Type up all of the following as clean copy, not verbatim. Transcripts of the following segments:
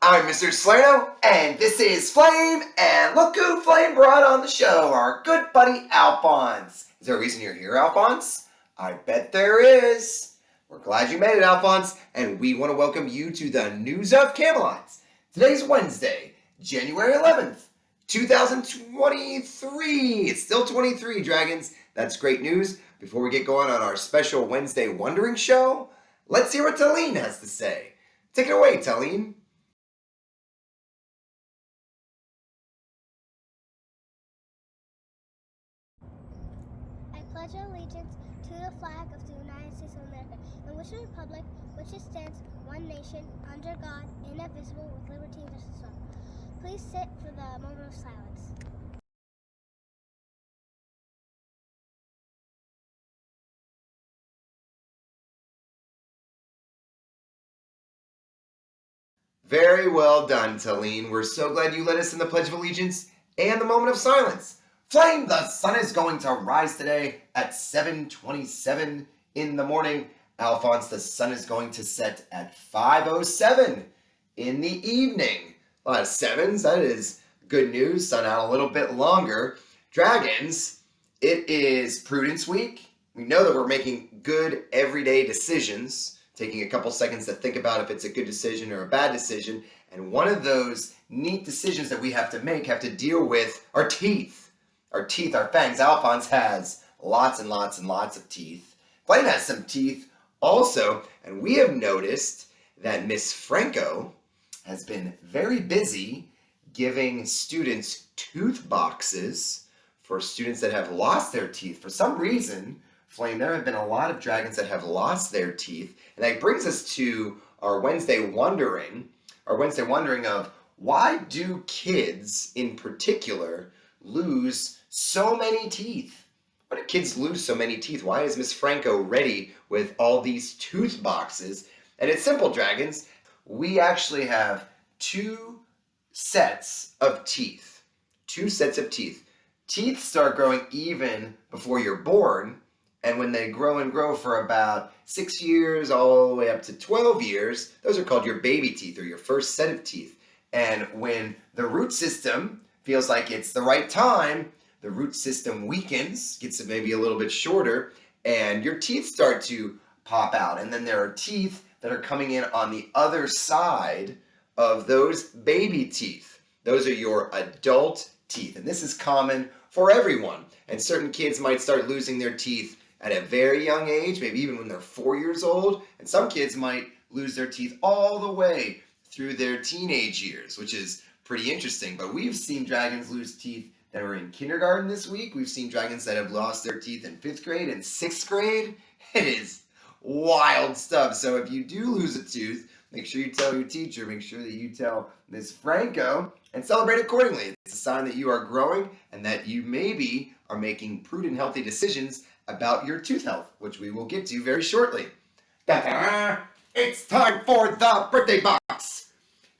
I'm Mr. Salerno, and this is Flame, and look who Flame brought on the show, our good buddy Alphonse. Is there a reason you're here, Alphonse? I bet there is. We're glad you made it, Alphonse, and we want to welcome you to the News of Camelot. Today's Wednesday, January 11th, 2023. It's still 23, Dragons. That's great news. Before we get going on our special Wednesday Wondering Show, let's hear what Talene has to say. Take it away, Talene. I pledge allegiance to the flag of the United States of America and which republic which it stands, one nation, under God, indivisible, with liberty and justice for all. Please sit for the moment of silence. Very well done, Talene. We're so glad you led us in the Pledge of Allegiance and the moment of silence. Flame, the sun is going to rise today at 7:27 in the morning. Alphonse, the sun is going to set at 5:07 in the evening. A lot of sevens, that is good news. Sun out a little bit longer. Dragons, it is Prudence Week. We know that we're making good everyday decisions, taking a couple seconds to think about if it's a good decision or a bad decision. And one of those neat decisions that we have to make have to deal with our teeth. Our teeth, our fangs. Alphonse has lots and lots and lots of teeth. Flame has some teeth also. And we have noticed that Miss Franco has been very busy giving students tooth boxes for students that have lost their teeth. For some reason, Flame, there have been a lot of dragons that have lost their teeth. And that brings us to our Wednesday wondering of why do kids in particular lose so many teeth? Why do kids lose so many teeth? Why is Miss Franco ready with all these tooth boxes? And it's simple, Dragons. We actually have two sets of teeth. Two sets of teeth. Teeth start growing even before you're born. And when they grow and grow for about 6 years, all the way up to 12 years, those are called your baby teeth or your first set of teeth. And when the root system feels like it's the right time, the root system weakens, gets maybe a little bit shorter, and your teeth start to pop out. And then there are teeth that are coming in on the other side of those baby teeth. Those are your adult teeth. And this is common for everyone. And certain kids might start losing their teeth at a very young age, maybe even when they're 4 years old. And some kids might lose their teeth all the way through their teenage years, which is pretty interesting. But we've seen dragons lose teeth that are in kindergarten this week. We've seen dragons that have lost their teeth in 5th grade and 6th grade. It is wild stuff. So if you do lose a tooth, make sure you tell your teacher, make sure that you tell Miss Franco, and celebrate accordingly. It's a sign that you are growing and that you maybe are making prudent, healthy decisions about your tooth health, which we will get to very shortly. It's time for the birthday box.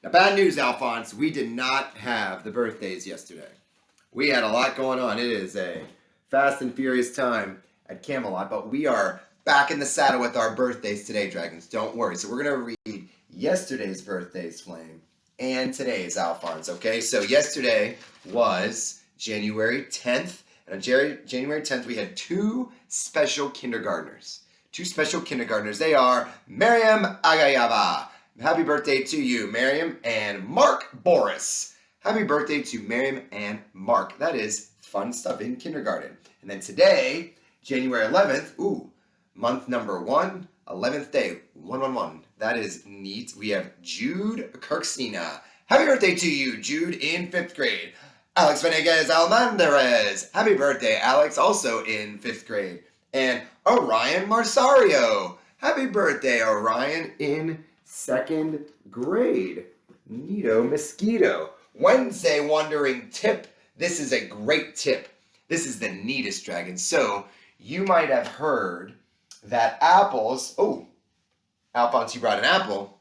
Now, bad news, Alphonse, we did not have the birthdays yesterday. We had a lot going on. It is a fast and furious time at Camelot, but we are back in the saddle with our birthdays today, Dragons. Don't worry. So we're going to read yesterday's birthdays, Flame, and today's, Alphonse, okay? So yesterday was January 10th. And on January 10th, we had two special kindergartners. They are Miriam Agayava. Happy birthday to you, Miriam, and Mark Boris. Happy birthday to Miriam and Mark. That is fun stuff in kindergarten. And then today, January 11th, month number 1, 11th day, 111. That is neat. We have Jude Kirksina. Happy birthday to you, Jude, in 5th grade. Alex Venegas Almandarez. Happy birthday, Alex, also in 5th grade. And Orion Marsario. Happy birthday, Orion, in 2nd grade. Neato mosquito. Wednesday wondering tip. This is a great tip. This is the neatest, Dragon. So you might have heard that apples. Alphonse, you brought an apple.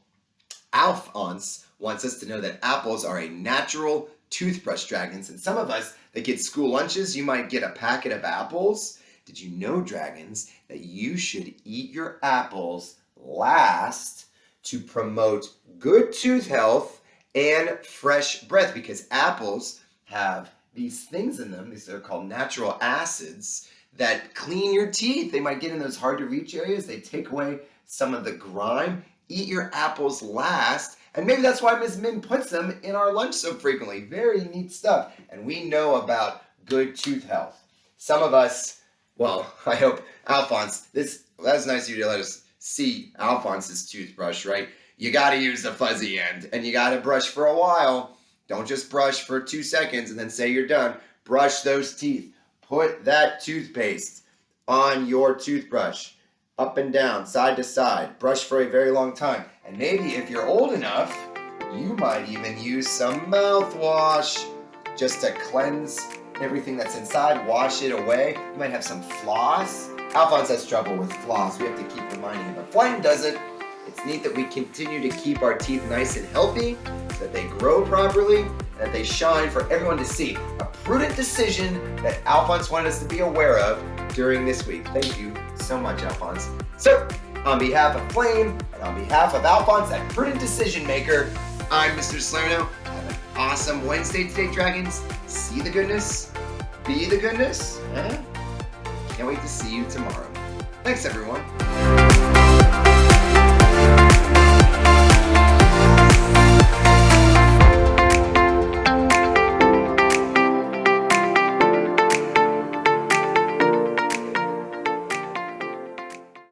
Alphonse wants us to know that apples are a natural toothbrush, Dragons. And some of us that get school lunches, you might get a packet of apples. Did you know, Dragons, that you should eat your apples last to promote good tooth health and fresh breath, because apples have these things in them. These are called natural acids that clean your teeth. They might get in those hard to reach areas. They take away some of the grime. Eat your apples last. And maybe that's why Ms. Min puts them in our lunch so frequently. Very neat stuff. And we know about good tooth health. Some of us, well, I hope Alphonse, that was nice of you to let us see Alphonse's toothbrush, right? You got to use the fuzzy end, and you got to brush for a while. Don't just brush for 2 seconds and then say you're done. Brush those teeth. Put that toothpaste on your toothbrush, up and down, side to side. Brush for a very long time. And maybe if you're old enough, you might even use some mouthwash just to cleanse everything that's inside, wash it away. You might have some floss. Alphonse has trouble with floss. We have to keep reminding him, but Flame doesn't. It's neat that we continue to keep our teeth nice and healthy, so that they grow properly, and that they shine for everyone to see. A prudent decision that Alphonse wanted us to be aware of during this week. Thank you so much, Alphonse. So, on behalf of Flame, and on behalf of Alphonse, that prudent decision maker, I'm Mr. Salerno. Have an awesome Wednesday today, Dragons. See the goodness, be the goodness. Can't wait to see you tomorrow. Thanks, everyone.